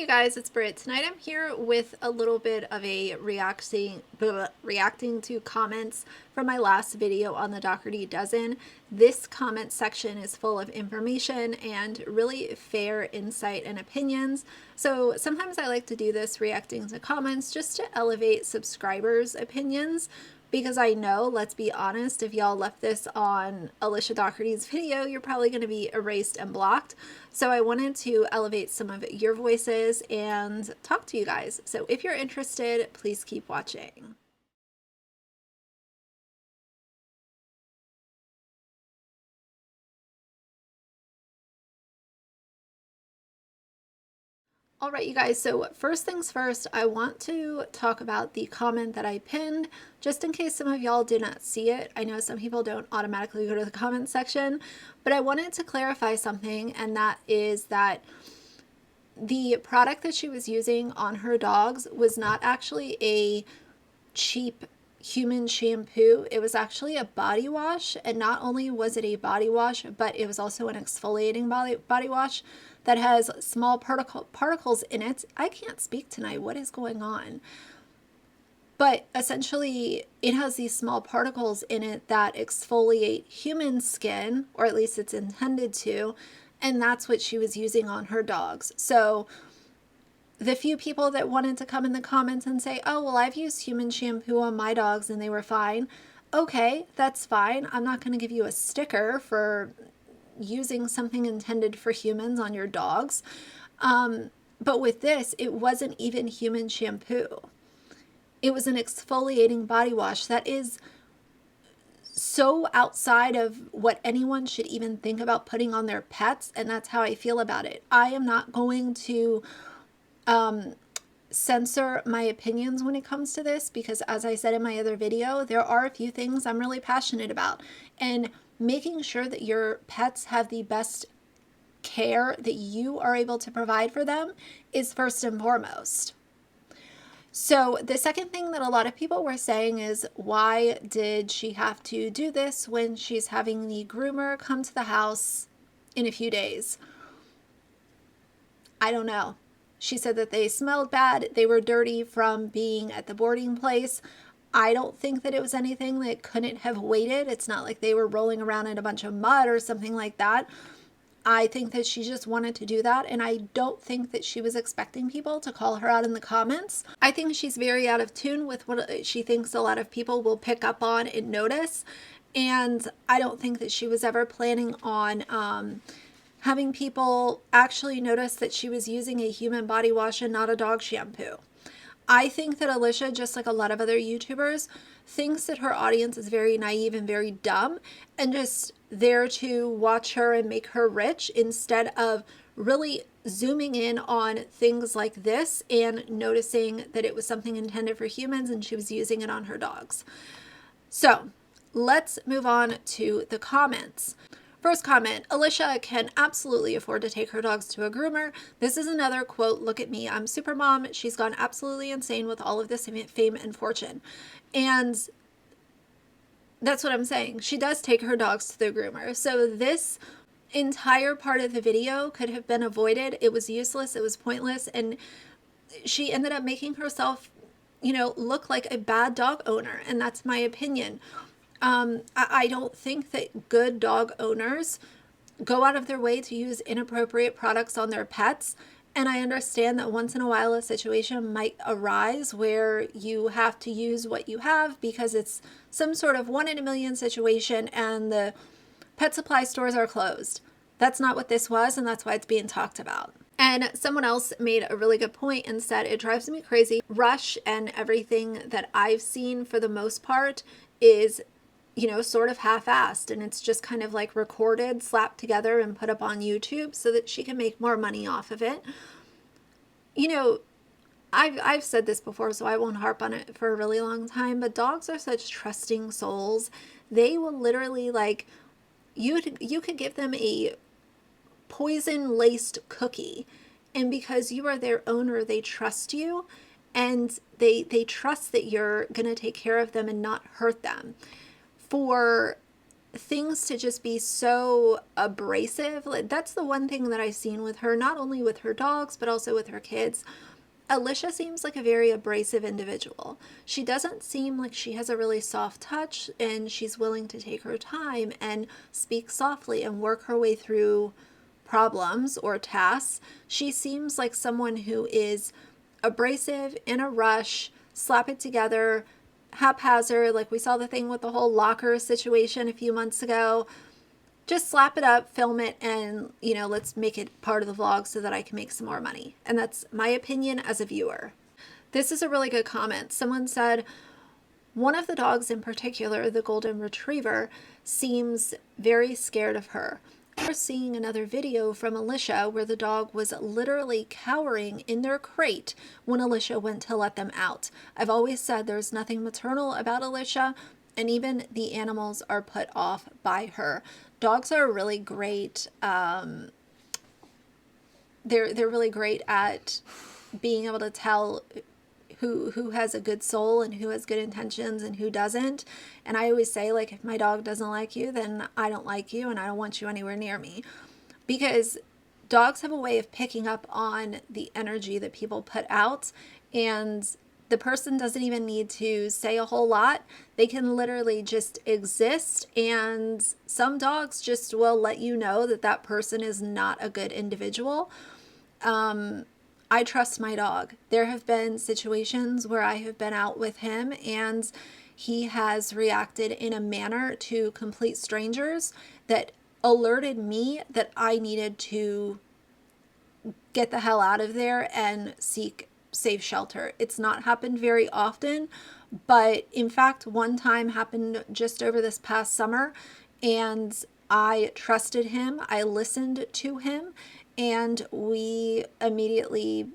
guys, it's Britt. Tonight I'm here with a little bit of a reacting to comments from my last video on the Dougherty Dozen. This comment section is full of information and really fair insight and opinions. So sometimes I like to do this reacting to comments just to elevate subscribers' opinions. Because I know, let's be honest, if y'all left this on Alicia Dougherty's video, you're probably going to be erased and blocked. So I wanted to elevate some of your voices and talk to you guys. So if you're interested, please keep watching. All right, you guys, so first things first, I want to talk about the comment that I pinned, just in case some of y'all did not see it. I know some people don't automatically go to the comment section, but I wanted to clarify something, and that is that the product that she was using on her dogs was not actually a cheap human shampoo. It was actually a body wash, and not only was it a body wash, but it was also an exfoliating body wash that has small particles in it. I can't speak tonight. What is going on? But essentially, it has these small particles in it that exfoliate human skin, or at least it's intended to, and that's what she was using on her dogs. So the few people that wanted to come in the comments and say, oh, well, I've used human shampoo on my dogs and they were fine. Okay, that's fine. I'm not going to give you a sticker for using something intended for humans on your dogs. But with this, it wasn't even human shampoo. It was an exfoliating body wash that is so outside of what anyone should even think about putting on their pets, and that's how I feel about it. I am not going to censor my opinions when it comes to this, because as I said in my other video, there are a few things I'm really passionate about, and making sure that your pets have the best care that you are able to provide for them is first and foremost. So the second thing that a lot of people were saying is, why did she have to do this when she's having the groomer come to the house in a few days? I don't know. She said that they smelled bad. They were dirty from being at the boarding place. I don't think that it was anything that couldn't have waited. It's not like they were rolling around in a bunch of mud or something like that. I think that she just wanted to do that, and I don't think that she was expecting people to call her out in the comments. I think she's very out of tune with what she thinks a lot of people will pick up on and notice, and I don't think that she was ever planning on having people actually notice that she was using a human body wash and not a dog shampoo. I think that Alicia, just like a lot of other YouTubers, thinks that her audience is very naive and very dumb and just there to watch her and make her rich, instead of really zooming in on things like this and noticing that it was something intended for humans and she was using it on her dogs. So let's move on to the comments. First comment, Alicia can absolutely afford to take her dogs to a groomer. This is another quote, look at me, I'm super mom. She's gone absolutely insane with all of this fame and fortune. And that's what I'm saying. She does take her dogs to the groomer. So this entire part of the video could have been avoided. It was useless. It was pointless. And she ended up making herself, look like a bad dog owner. And that's my opinion. I don't think that good dog owners go out of their way to use inappropriate products on their pets. And I understand that once in a while a situation might arise where you have to use what you have because it's some sort of 1 in a million situation and the pet supply stores are closed. That's not what this was, and that's why it's being talked about. And someone else made a really good point and said, it drives me crazy. Rush and everything that I've seen for the most part is sort of half-assed, and it's just kind of like recorded, slapped together, and put up on YouTube so that she can make more money off of it. I've said this before, so I won't harp on it for a really long time, but dogs are such trusting souls. They will literally, like, you could give them a poison-laced cookie, and because you are their owner, they trust you, and they trust that you're going to take care of them and not hurt them. For things to just be so abrasive. Like, that's the one thing that I've seen with her, not only with her dogs, but also with her kids. Alicia seems like a very abrasive individual. She doesn't seem like she has a really soft touch, and she's willing to take her time and speak softly and work her way through problems or tasks. She seems like someone who is abrasive, in a rush, slap it together, haphazard. Like we saw the thing with the whole locker situation a few months ago. Just slap it up, film it, and, let's make it part of the vlog so that I can make some more money. And that's my opinion as a viewer. This is a really good comment. Someone said, one of the dogs in particular, the golden retriever, seems very scared of her. We're seeing another video from Alicia where the dog was literally cowering in their crate when Alicia went to let them out. I've always said there's nothing maternal about Alicia, and even the animals are put off by her. Dogs are really great. They're really great at being able to tell who has a good soul and who has good intentions and who doesn't. And I always say, like, if my dog doesn't like you, then I don't like you and I don't want you anywhere near me. Because dogs have a way of picking up on the energy that people put out, and the person doesn't even need to say a whole lot. They can literally just exist, and some dogs just will let you know that that person is not a good individual. I trust my dog. There have been situations where I have been out with him and he has reacted in a manner to complete strangers that alerted me that I needed to get the hell out of there and seek safe shelter. It's not happened very often, but in fact, one time happened just over this past summer, and I trusted him. I listened to him, and we immediately,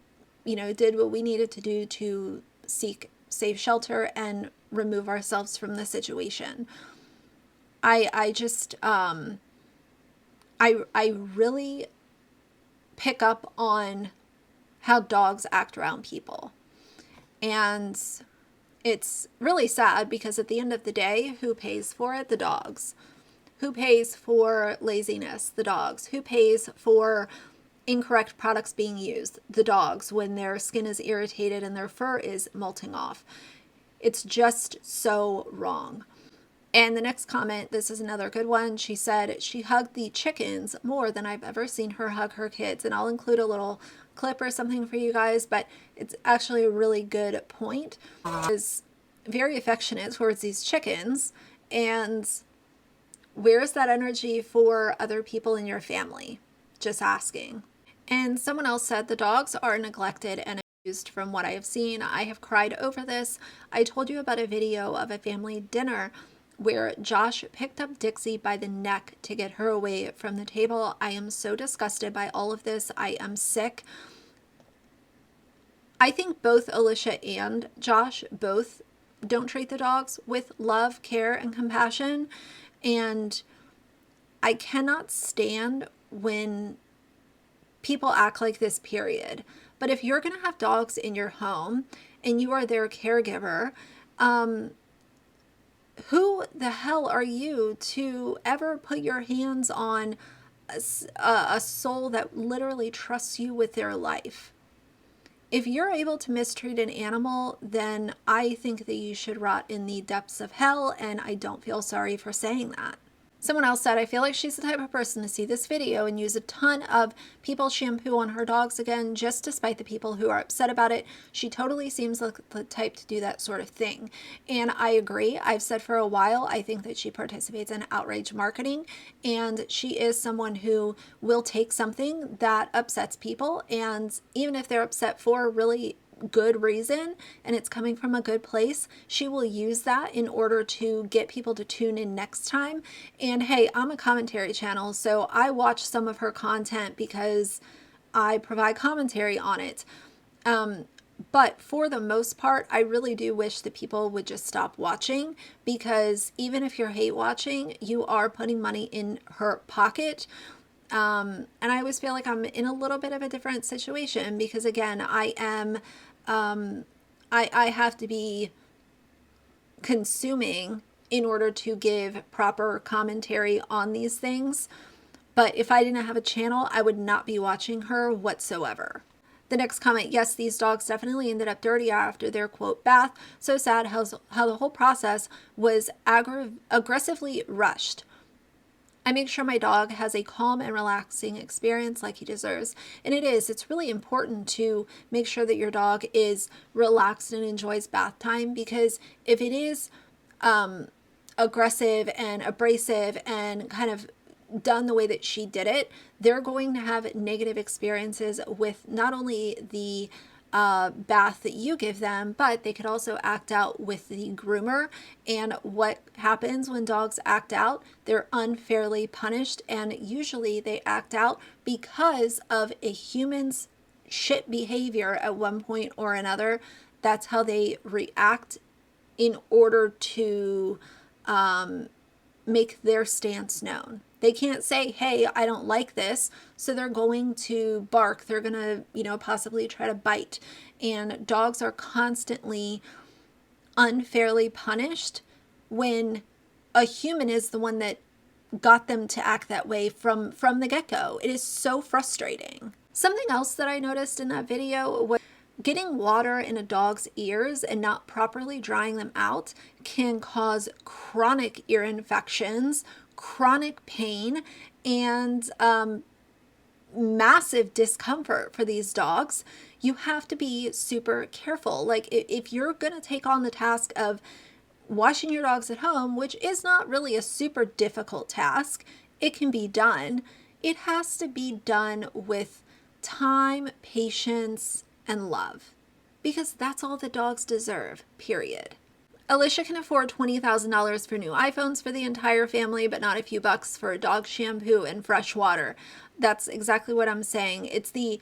did what we needed to do to seek safe shelter and remove ourselves from the situation. I really pick up on how dogs act around people. And it's really sad because at the end of the day, who pays for it? The dogs. Who pays for laziness? The dogs. Who pays for incorrect products being used? The dogs, when their skin is irritated and their fur is molting off. It's just so wrong. And the next comment, this is another good one. She said she hugged the chickens more than I've ever seen her hug her kids. And I'll include a little clip or something for you guys, but it's actually a really good point. Is very affectionate towards these chickens. And where's that energy for other people in your family? Just asking. And someone else said the dogs are neglected and abused from what I have seen. I have cried over this. I told you about a video of a family dinner where Josh picked up Dixie by the neck to get her away from the table. I am so disgusted by all of this. I am sick. I think both Alicia and Josh both don't treat the dogs with love, care, and compassion. And I cannot stand when people act like this, period. But if you're going to have dogs in your home and you are their caregiver, who the hell are you to ever put your hands on a soul that literally trusts you with their life? If you're able to mistreat an animal, then I think that you should rot in the depths of hell, and I don't feel sorry for saying that. Someone else said, I feel like she's the type of person to see this video and use a ton of people shampoo on her dogs again, just to spite the people who are upset about it. She totally seems like the type to do that sort of thing. And I agree. I've said for a while, I think that she participates in outrage marketing, and she is someone who will take something that upsets people, and even if they're upset for really good reason and it's coming from a good place, she will use that in order to get people to tune in next time. And hey, I'm a commentary channel, so I watch some of her content because I provide commentary on it. But for the most part, I really do wish that people would just stop watching, because even if you're hate watching, you are putting money in her pocket. And I always feel like I'm in a little bit of a different situation because, again, I am, I have to be consuming in order to give proper commentary on these things. But if I didn't have a channel, I would not be watching her whatsoever. The next comment, yes, these dogs definitely ended up dirty after their quote bath. So sad how the whole process was aggressively rushed. I make sure my dog has a calm and relaxing experience like he deserves. And it's really important to make sure that your dog is relaxed and enjoys bath time, because if it is aggressive and abrasive and kind of done the way that she did it, they're going to have negative experiences with not only the bath that you give them, but they could also act out with the groomer. And what happens when dogs act out? They're unfairly punished, and usually they act out because of a human's shit behavior at one point or another. That's how they react in order to make their stance known. They can't say, hey, I don't like this. So they're going to bark. They're going to, possibly try to bite. And dogs are constantly unfairly punished when a human is the one that got them to act that way from the get-go. It is so frustrating. Something else that I noticed in that video was getting water in a dog's ears and not properly drying them out can cause chronic ear infections, chronic pain, and massive discomfort for these dogs. You have to be super careful. Like if you're going to take on the task of washing your dogs at home, which is not really a super difficult task, it can be done. It has to be done with time, patience, and love, because that's all the dogs deserve, period. Alicia can afford $20,000 for new iPhones for the entire family, but not a few bucks for dog shampoo and fresh water. That's exactly what I'm saying. It's the,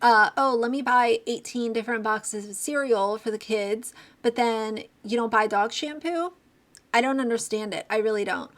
let me buy 18 different boxes of cereal for the kids, but then you don't buy dog shampoo? I don't understand it. I really don't.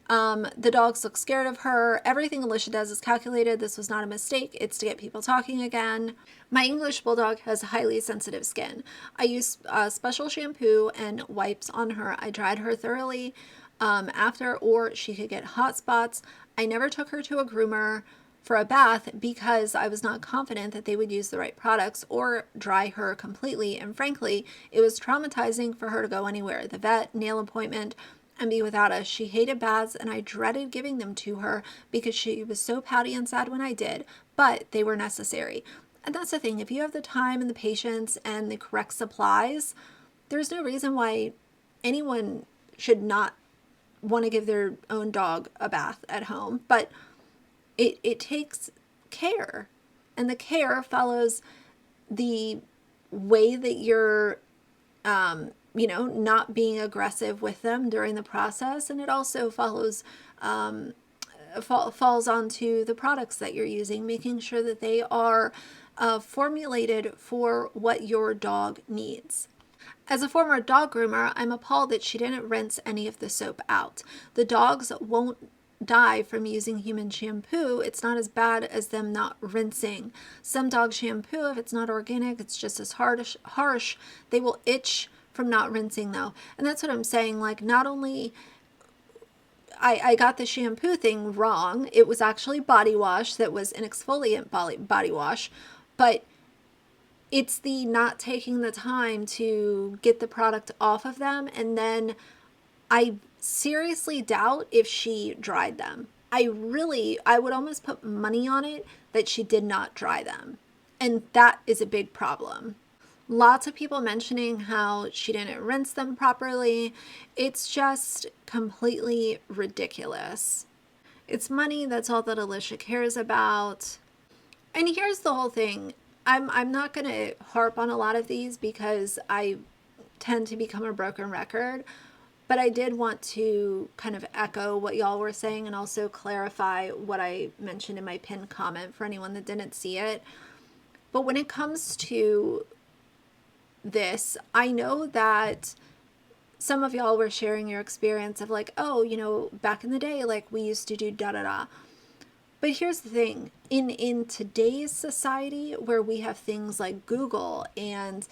The dogs look scared of her. Everything Alicia does is calculated. This was not a mistake. It's to get people talking again. My English Bulldog has highly sensitive skin. I use special shampoo and wipes on her. I dried her thoroughly after, or she could get hot spots. I never took her to a groomer for a bath because I was not confident that they would use the right products or dry her completely. And frankly, it was traumatizing for her to go anywhere. The vet, nail appointment, and be without us. She hated baths, and I dreaded giving them to her because she was so pouty and sad when I did, but they were necessary. And that's the thing. If you have the time and the patience and the correct supplies, there's no reason why anyone should not want to give their own dog a bath at home. But it takes care, and the care follows the way that you're not being aggressive with them during the process. And it also follows, falls onto the products that you're using, making sure that they are formulated for what your dog needs. As a former dog groomer, I'm appalled that she didn't rinse any of the soap out. The dogs won't die from using human shampoo. It's not as bad as them not rinsing. Some dog shampoo, if it's not organic, it's just as harsh. They will itch from not rinsing though. And that's what I'm saying. Like, not only I got the shampoo thing wrong, it was actually body wash that was an exfoliant body wash, but it's the not taking the time to get the product off of them. And then I seriously doubt if she dried them. I would almost put money on it that she did not dry them. And that is a big problem. Lots of people mentioning how she didn't rinse them properly. It's just completely ridiculous. It's money. That's all that Alicia cares about. And here's the whole thing. I'm not going to harp on a lot of these because I tend to become a broken record. But I did want to kind of echo what y'all were saying and also clarify what I mentioned in my pinned comment for anyone that didn't see it. But when it comes to this, I know that some of y'all were sharing your experience of like, oh, back in the day, like we used to do da-da-da. But here's the thing. In today's society where we have things like Google and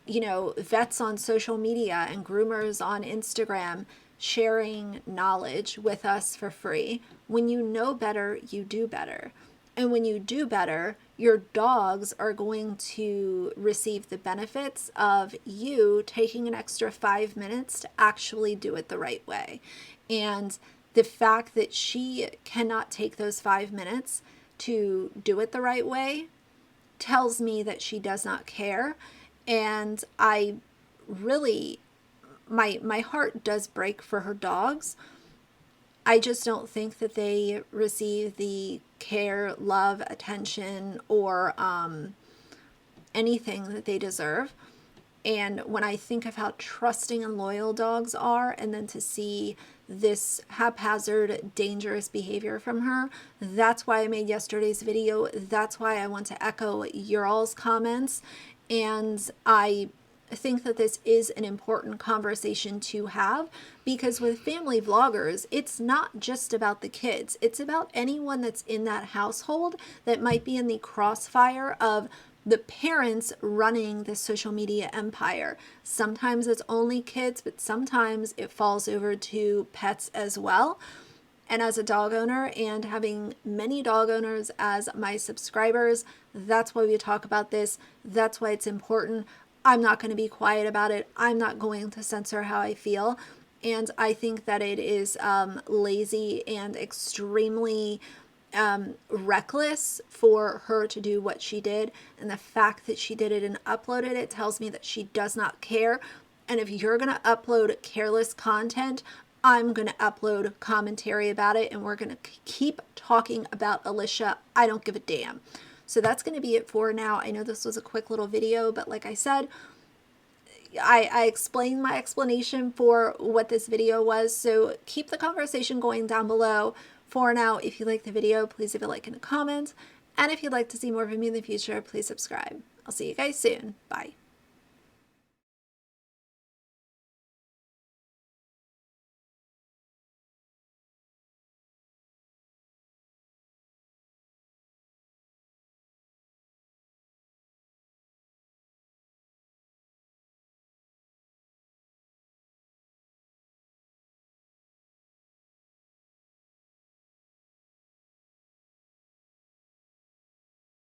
vets on social media and groomers on Instagram, sharing knowledge with us for free. When you know better, you do better. And when you do better, your dogs are going to receive the benefits of you taking an extra 5 minutes to actually do it the right way. And the fact that she cannot take those 5 minutes to do it the right way tells me that she does not care. And I really, my heart does break for her dogs. I just don't think that they receive the care, love, attention, or anything that they deserve. And when I think of how trusting and loyal dogs are, and then to see this haphazard, dangerous behavior from her, that's why I made yesterday's video. That's why I want to echo your all's comments. And I think that this is an important conversation to have, because with family vloggers, it's not just about the kids. It's about anyone that's in that household that might be in the crossfire of the parents running the social media empire. Sometimes it's only kids, but sometimes it falls over to pets as well. And as a dog owner, and having many dog owners as my subscribers, that's why we talk about this. That's why it's important. I'm not going to be quiet about it. I'm not going to censor how I feel. And I think that it is lazy and extremely reckless for her to do what she did. And the fact that she did it and uploaded it tells me that she does not care. And if you're going to upload careless content, I'm going to upload commentary about it, and we're going to keep talking about Alicia. I don't give a damn. So that's going to be it for now. I know this was a quick little video, but like I said, I explained my explanation for what this video was. So keep the conversation going down below. For now, if you like the video, please leave a like and a comment. And if you'd like to see more from me in the future, please subscribe. I'll see you guys soon. Bye.